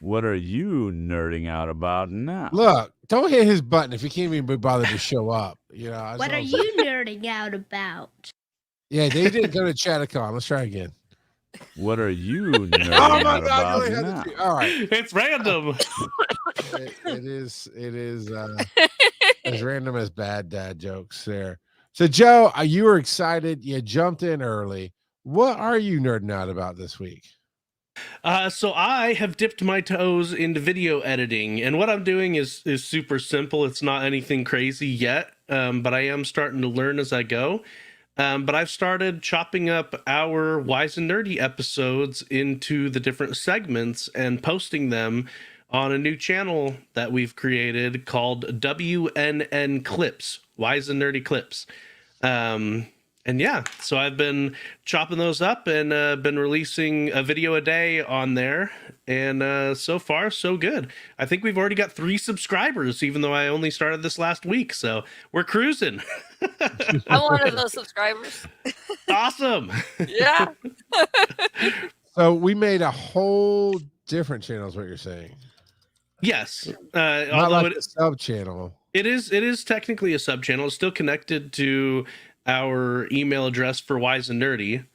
What are you nerding out about now? Look, don't hit his button if you can't even be bothered to show up. What are you nerding out about? Yeah, they didn't go to Chattacon. Let's try again. What are you nerding Oh my out God! about You only had the now? two. All right, It's random. it is as random as bad dad jokes there. So, Joe, you were excited. You jumped in early. What are you nerding out about this week? So I have dipped my toes into video editing, and what I'm doing is super simple. It's not anything crazy yet, but I am starting to learn as I go. But I've started chopping up our Wise and Nerdy episodes into the different segments and posting them on a new channel that we've created called WNN Clips, Wise and Nerdy Clips. And yeah, so I've been chopping those up and been releasing a video a day on there. And so far, so good. I think we've already got 3 subscribers, even though I only started this last week. So we're cruising. I'm one of those subscribers. Awesome. Yeah. So we made a whole different channel, is what you're saying. Yes. Not Although like a sub channel. it is technically a sub channel. It's still connected to our email address for Wise and Nerdy.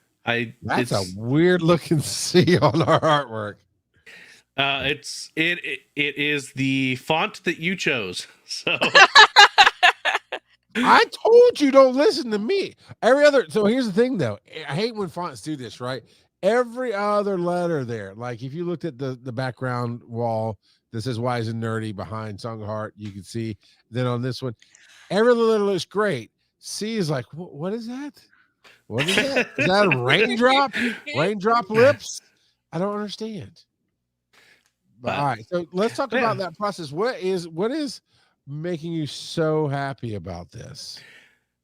That's a weird looking C on our artwork. It is the font that you chose. So I told you don't listen to me. So here's the thing though. I hate when fonts do this, right? Every other letter there, like if you looked at the background wall that says Wise and Nerdy behind SongHeart, you can see. Then on this one, every letter looks great. C is like, what is that? What is that? Is that a raindrop? Raindrop lips? I don't understand. But all right, so let's talk about that process. What is making you so happy about this?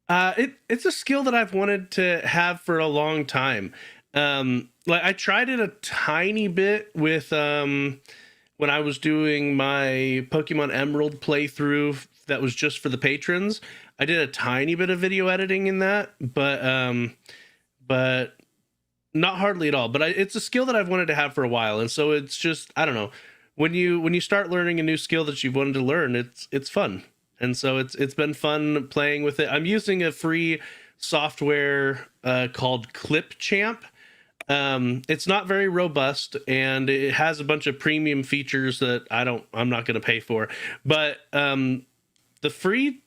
It's a skill that I've wanted to have for a long time. Like I tried it a tiny bit with when I was doing my Pokemon Emerald playthrough that was just for the patrons. I did a tiny bit of video editing in that, but not hardly at all. But it's a skill that I've wanted to have for a while, and so it's just, I don't know, when you start learning a new skill that you've wanted to learn, it's fun, and so it's been fun playing with it. I'm using a free software called Clipchamp. It's not very robust, and it has a bunch of premium features that I'm not going to pay for, but the free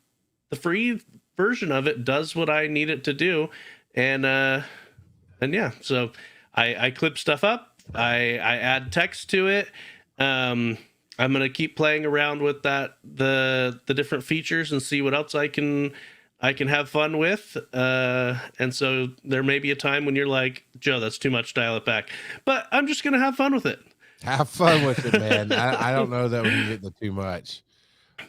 version of it does what I need it to do. And yeah, so I clip stuff up. I add text to it. I'm going to keep playing around with the different features and see what else I can have fun with. And so there may be a time when you're like, Joe, that's too much, dial it back. But I'm just going to have fun with it. Have fun with it, man. I don't know that we can get the too much.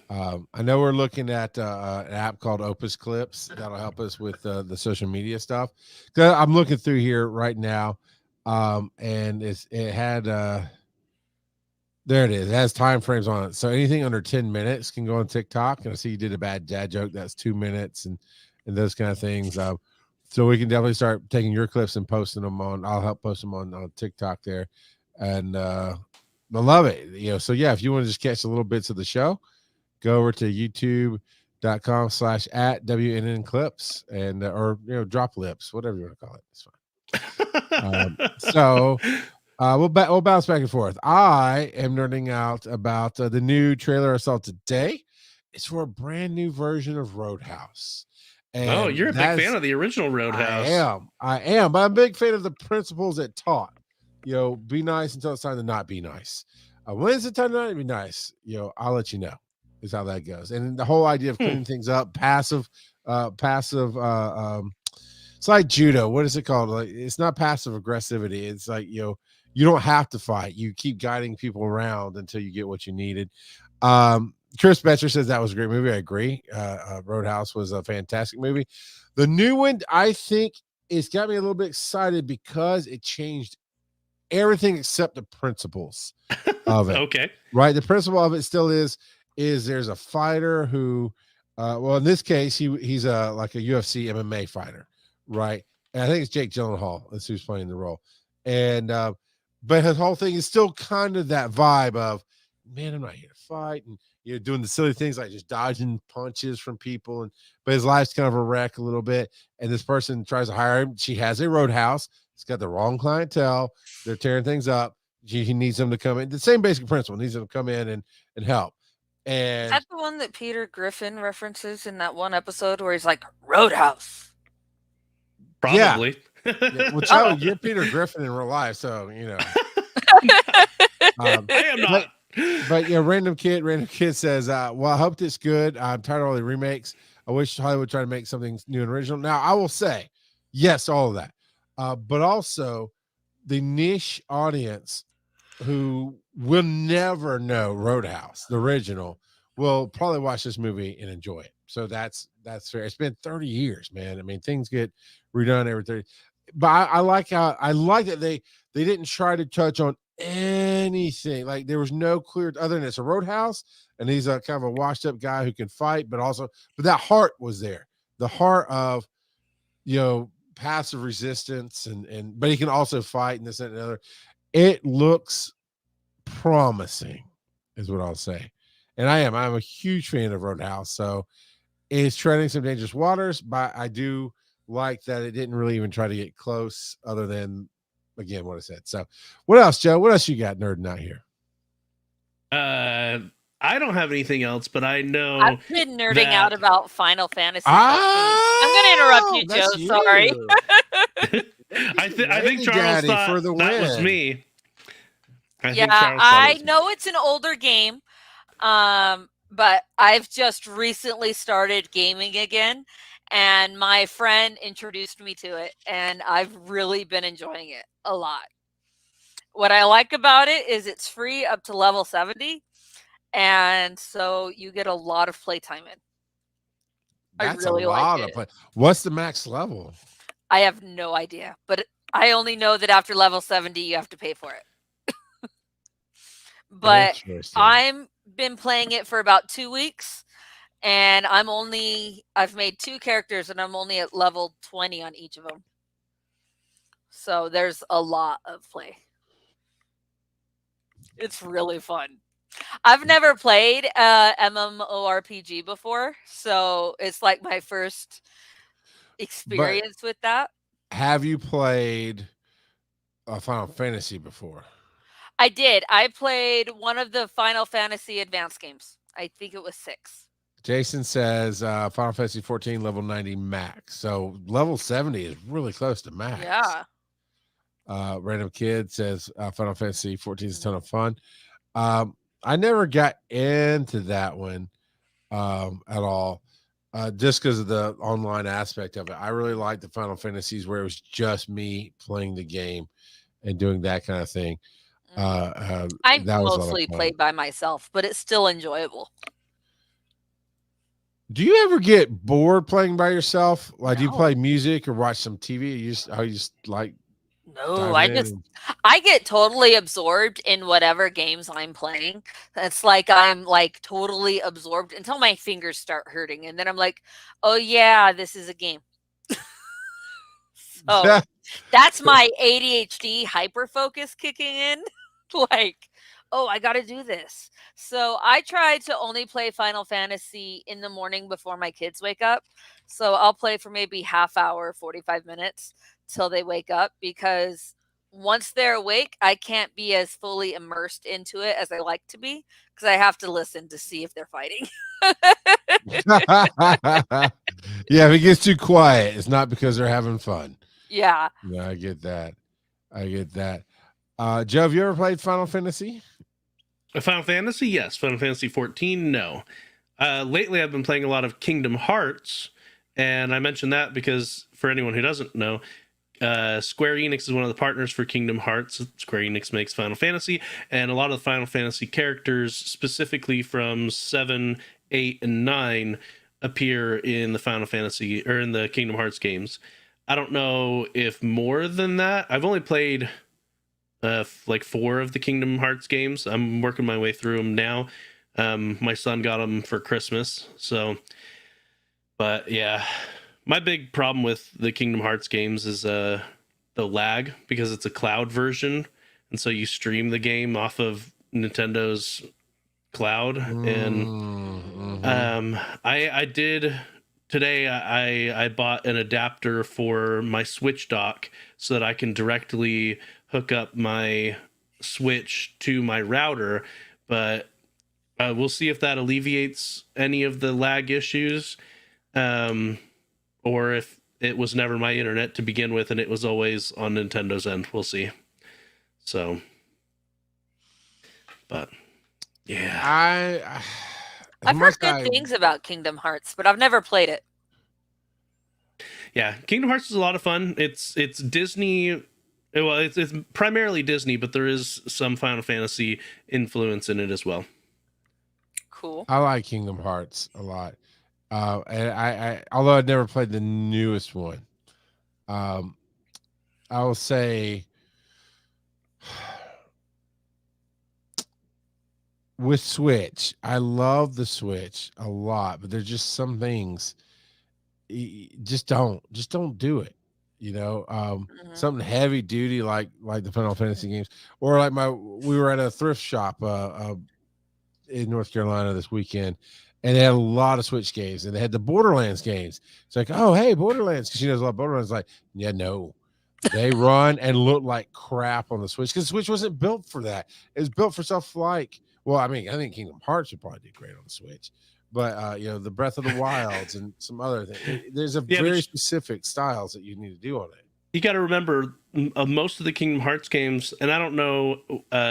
I know we're looking at an app called Opus Clips that'll help us with the social media stuff. I'm looking through here right now, and it had there it is. It has time frames on it, so anything under 10 minutes can go on TikTok. And I see you did a bad dad joke that's 2 minutes, and those kind of things. So we can definitely start taking your clips and posting them on. I'll help post them on TikTok there, and I love it. So yeah, if you want to just catch the little bits of the show, go over to youtube.com/@WNN Clips and or drop lips, whatever you want to call it. It's fine. So we'll bounce back and forth. I am nerding out about the new trailer I saw today. It's for a brand new version of Roadhouse. And you're a big fan of the original Roadhouse. I am, but I'm a big fan of the principles it taught. Be nice until it's time to not be nice. When is it time to not be nice? I'll let you know. Is how that goes. And the whole idea of cleaning things up, passive it's like judo. What is it called? Like, it's not passive aggressivity. It's like, you don't have to fight. You keep guiding people around until you get what you needed. Chris Betcher says that was a great movie. I agree. Roadhouse was a fantastic movie. The new one, I think, it's got me a little bit excited because it changed everything except the principles of it. Okay. Right. The principle of it still is there's a fighter who, well, in this case, he's like a UFC MMA fighter, right? And I think it's Jake Gyllenhaal. That's who's playing the role. And but his whole thing is still kind of that vibe of, man, I'm not here to fight, and doing the silly things like just dodging punches from people, but his life's kind of a wreck a little bit. And this person tries to hire him. She has a roadhouse. It's got the wrong clientele. They're tearing things up. He needs them to come in. The same basic principle. Needs them to come in and help. Is And that the one that Peter Griffin references in that one episode where he's like, Roadhouse? Probably. Well, you're Peter Griffin in real life, so I am not. But random kid says, well, I hope it's good. I'm tired of all the remakes. I wish Hollywood tried to make something new and original. Now, I will say, yes, all of that. But also the niche audience who will never know Roadhouse, the original, will probably watch this movie and enjoy it. So that's fair. It's been 30 years, man. I mean, things get redone every 30. But I like that they didn't try to touch on anything. Like there was no clear other than it's a roadhouse and he's a kind of a washed up guy who can fight, but that heart was there. The heart of passive resistance but he can also fight and this and another. It looks promising, is what I'll say. And I'm a huge fan of Roadhouse, so it's treading some dangerous waters, but I do like that it didn't really even try to get close other than again what I said. So what else, Joe? What else you got nerding out here? I don't have anything else, but I know I've been nerding out about Final Fantasy. I'm going to interrupt you, Joe. Sorry. I think Charles thought for the that win. was me. I know it's an older game, but I've just recently started gaming again, and my friend introduced me to it, and I've really been enjoying it a lot. What I like about it is it's free up to level 70, and so you get a lot of playtime in. That's I really a lot like of play. What's the max level? I have no idea, but I only know that after level 70, you have to pay for it. But I've been playing it for about 2 weeks, and I've made 2 characters, and I'm only at level 20 on each of them. So there's a lot of play. It's really fun. I've never played MMORPG before, so it's like my first experience with that. Have you played Final Fantasy before? I did. I played one of the Final Fantasy Advance games. I think it was 6. Jason says Final Fantasy 14 level 90 max. So level 70 is really close to max. Yeah. Random Kid says Final Fantasy 14 is a ton of fun. I never got into that one at all. Just because of the online aspect of it. I really like the Final Fantasies where it was just me playing the game and doing that kind of thing. I mostly played by myself, but it's still enjoyable. Do you ever get bored playing by yourself? Like, do you No. play music or watch some TV? You just like No, I get totally absorbed in whatever games I'm playing. It's like I'm like totally absorbed until my fingers start hurting, and then I'm like, oh yeah, this is a game. So that's my ADHD hyper focus kicking in. Like, oh, I got to do this. So I try to only play Final Fantasy in the morning before my kids wake up. So I'll play for maybe half hour, 45 minutes till they wake up, because once they're awake, I can't be as fully immersed into it as I like to be, because I have to listen to see if they're fighting. Yeah, if it gets too quiet, it's not because they're having fun. Yeah. Yeah, I get that. Joe, have you ever played Final Fantasy? Final Fantasy, yes. Final Fantasy 14, no. Lately, I've been playing a lot of Kingdom Hearts, and I mentioned that because for anyone who doesn't know, Square Enix is one of the partners for Kingdom Hearts. Square Enix makes Final Fantasy, and a lot of the Final Fantasy characters, specifically from 7, 8, and 9, appear in the Final Fantasy or in the Kingdom Hearts games. I don't know if more than that. I've only played like 4 of the Kingdom Hearts games. I'm working my way through them now. My son got them for Christmas, so. But yeah, my big problem with the Kingdom Hearts games is the lag, because it's a cloud version, and so you stream the game off of Nintendo's cloud. And I did today. I bought an adapter for my Switch dock so that I can directly hook up my Switch to my router, but we'll see if that alleviates any of the lag issues, or if it was never my internet to begin with and it was always on Nintendo's end. We'll see. So, but yeah, I've heard good things about Kingdom Hearts, but I've never played it. Yeah, Kingdom Hearts is a lot of fun. It's Disney. Well, it's primarily Disney, but there is some Final Fantasy influence in it as well. Cool. I like Kingdom Hearts a lot. And I although I've never played the newest one, I will say with Switch, I love the Switch a lot, but there's just some things just don't do it. You know, something heavy duty like the Final Fantasy games, or like we were at a thrift shop in North Carolina this weekend, and they had a lot of Switch games, and they had the Borderlands games. It's like, oh, hey, Borderlands, because she knows a lot of Borderlands. Like, yeah, no, they run and look like crap on the Switch because the Switch wasn't built for that. It was built for stuff like, well, I mean, I think Kingdom Hearts would probably do great on the Switch, but you know, the Breath of the Wilds and some other things. There's a very specific styles that you need to do on it. You got to remember, most of the Kingdom Hearts games, and I don't know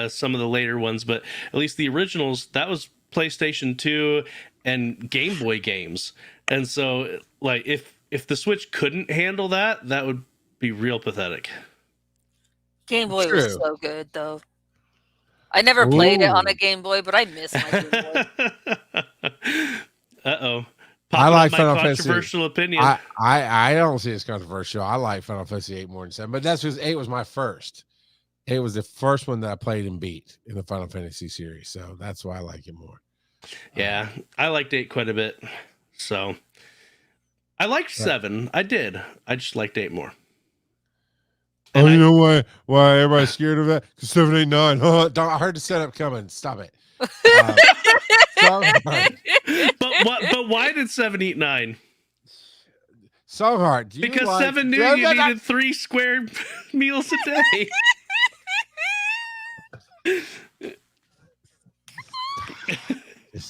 some of the later ones, but at least the originals, that was PlayStation 2 and Game Boy games. And so, like, if the Switch couldn't handle that, that would be real pathetic. Game Boy was so good, though. I never played it on a Game Boy, but I miss my Game Boy. Uh-oh. I like Final controversial Fantasy. Opinion. I don't see it as controversial. I like Final Fantasy 8 more than 7, but that's because 8 was my first. It was the first one that I played and beat in the Final Fantasy series, so that's why I like it more. Yeah, I liked 8 quite a bit. So I liked 7. I did. I just liked 8 more. And you know why everybody's scared of that? Because 7, 8, 9. I heard the setup coming. Stop it. But why did 7 eat 9? SongHeart. Because 7 knew you needed 3 square meals a day.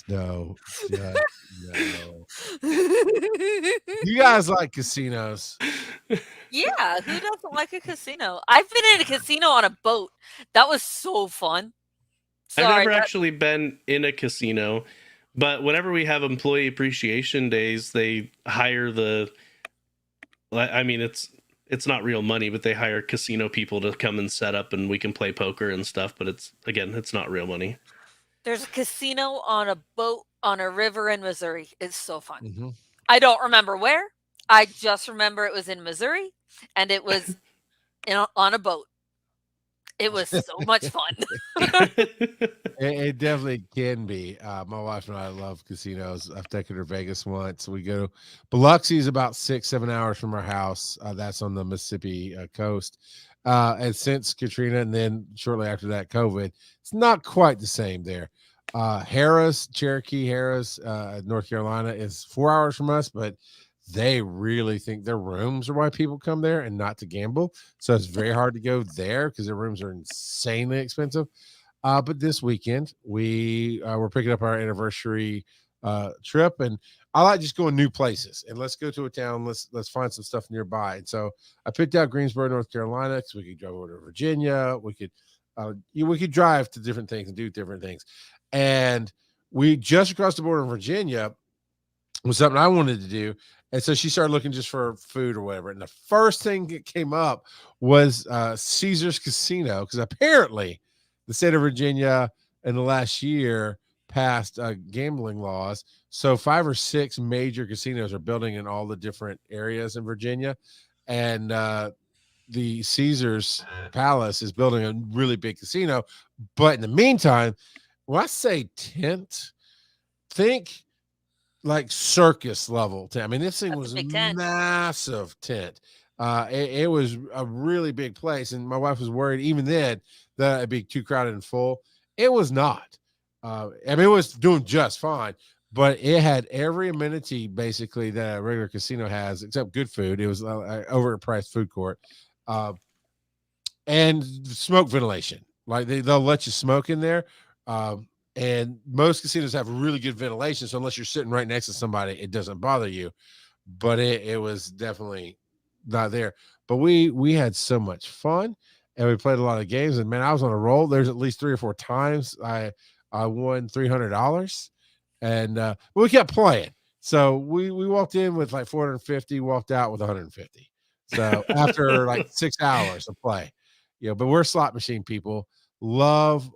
No. You guys like casinos? Yeah, who doesn't like a casino? I've been in a casino on a boat. That was so fun. Sorry, I've never actually been in a casino, but whenever we have employee appreciation days, they hire I mean, it's not real money, but they hire casino people to come and set up, and we can play poker and stuff, but it's not real money. There's a casino on a boat on a river in Missouri. It's so fun. Mm-hmm. I don't remember where. I just remember it was in Missouri, and it was on a boat. It was so much fun. It definitely can be. My wife and I love casinos. I've taken her to Vegas once. We go. Biloxi is about 6-7 hours from our house. That's on the Mississippi coast. And since Katrina, and then shortly after that, COVID, it's not quite the same there. Cherokee Harris, North Carolina is 4 hours from us, but they really think their rooms are why people come there and not to gamble. So it's very hard to go there because their rooms are insanely expensive. But this weekend we're picking up our anniversary trip, and I like just going new places. And let's go to a town. Let's find some stuff nearby. And so I picked out Greensboro, North Carolina, because we could drive over to Virginia. We could drive to different things and do different things. And we just across the border in Virginia was something I wanted to do. And so she started looking just for food or whatever. And the first thing that came up was Caesar's Casino, because apparently the state of Virginia in the last year passed gambling laws. So 5 or 6 major casinos are building in all the different areas in Virginia. And the Caesar's Palace is building a really big casino. But in the meantime, when I say tent, think like circus level tent. I mean, this thing was a massive tent. It was a really big place, and my wife was worried even then that it'd be too crowded and full. It was not. I mean, it was doing just fine, but it had every amenity basically that a regular casino has, except good food. It was overpriced food court, and smoke ventilation. Like they'll let you smoke in there. And most casinos have really good ventilation. So unless you're sitting right next to somebody, it doesn't bother you. But it was definitely not there. But we had so much fun, and we played a lot of games. And man, I was on a roll. There's at least 3 or 4 times I won $300, and we kept playing. So we walked in with like 450, walked out with 150. So after like 6 hours of play, but we're slot machine people. Love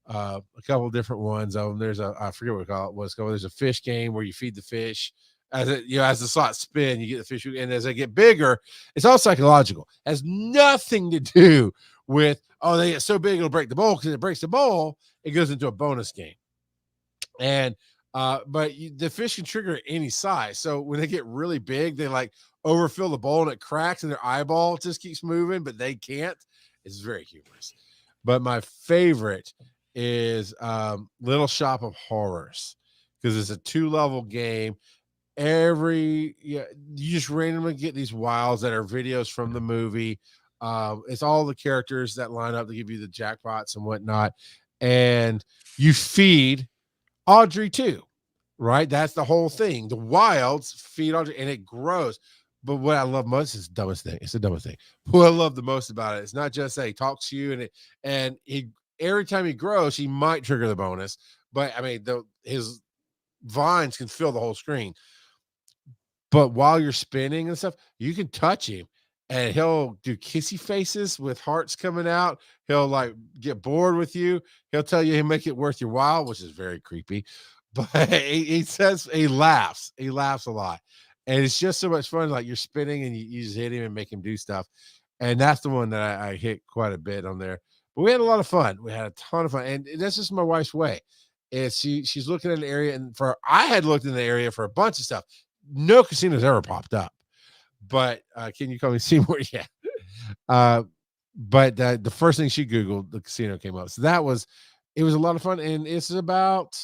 a couple of different ones. There's I forget what it's called. There's a fish game where you feed the fish as as the slots spin, you get the fish, and as they get bigger, it's all psychological. It has nothing to do with they get so big it'll break the bowl, because it breaks the bowl, it goes into a bonus game. And but the fish can trigger at any size. So when they get really big, they like overfill the bowl and it cracks, and their eyeball just keeps moving, but they can't. It's very humorous. But my favorite is Little Shop of Horrors, because it's a 2-level game. You just randomly get these wilds that are videos from the movie. It's all the characters that line up to give you the jackpots and whatnot, and you feed Audrey too, right? That's the whole thing. The wilds feed Audrey, and it grows. But what I love most is the dumbest thing. It's the dumbest thing. What I love the most about it, it's not just that he talks to you, and he every time he grows, he might trigger the bonus. But I mean, his vines can fill the whole screen. But while you're spinning and stuff, you can touch him, and he'll do kissy faces with hearts coming out. He'll like get bored with you. He'll tell you he'll make it worth your while, which is very creepy. But he says he laughs. He laughs a lot. And it's just so much fun. Like you're spinning and you just hit him and make him do stuff. And that's the one that I hit quite a bit on there. But we had a lot of fun. We had a ton of fun. And that's just my wife's way. Is she's looking at an area, and I had looked in the area for a bunch of stuff. No casinos ever popped up. But can you call me Seymour? Yeah. But the first thing she Googled, the casino came up. So it was a lot of fun. And it's about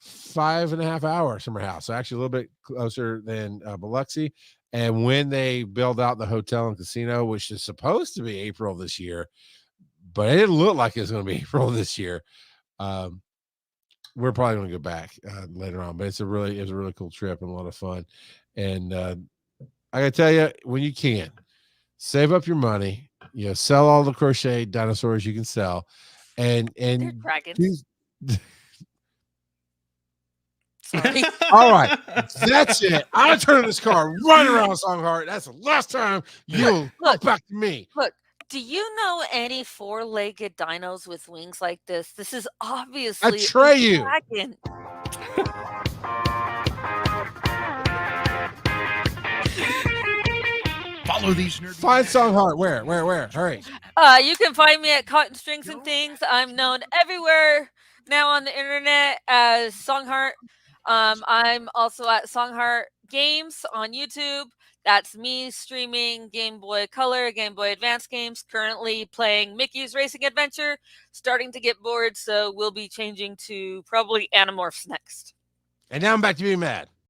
5.5 hours from her house. So actually a little bit closer than Biloxi. And when they build out the hotel and casino, which is supposed to be April this year, but it didn't look like it's going to be April this year. We're probably going to go back later on, but it was a really cool trip and a lot of fun. And I gotta tell you, when you can, save up your money, sell all the crochet dinosaurs you can sell, and dragons. Sorry. All right, that's it. I'm turning this car right around, SongHeart. That's the last time you'll look back to me. Look, do you know any 4-legged dinos with wings like this? This is obviously Atreyu. A dragon. Follow these nerds. Find SongHeart. Where? Hurry. You can find me at Cotton Strings and Things. I'm known everywhere now on the internet as SongHeart. I'm also at SongHeart Games on YouTube. That's me streaming Game Boy Color, Game Boy Advance games, currently playing Mickey's Racing Adventure, starting to get bored, so we'll be changing to probably Animorphs next. And now I'm back to being mad.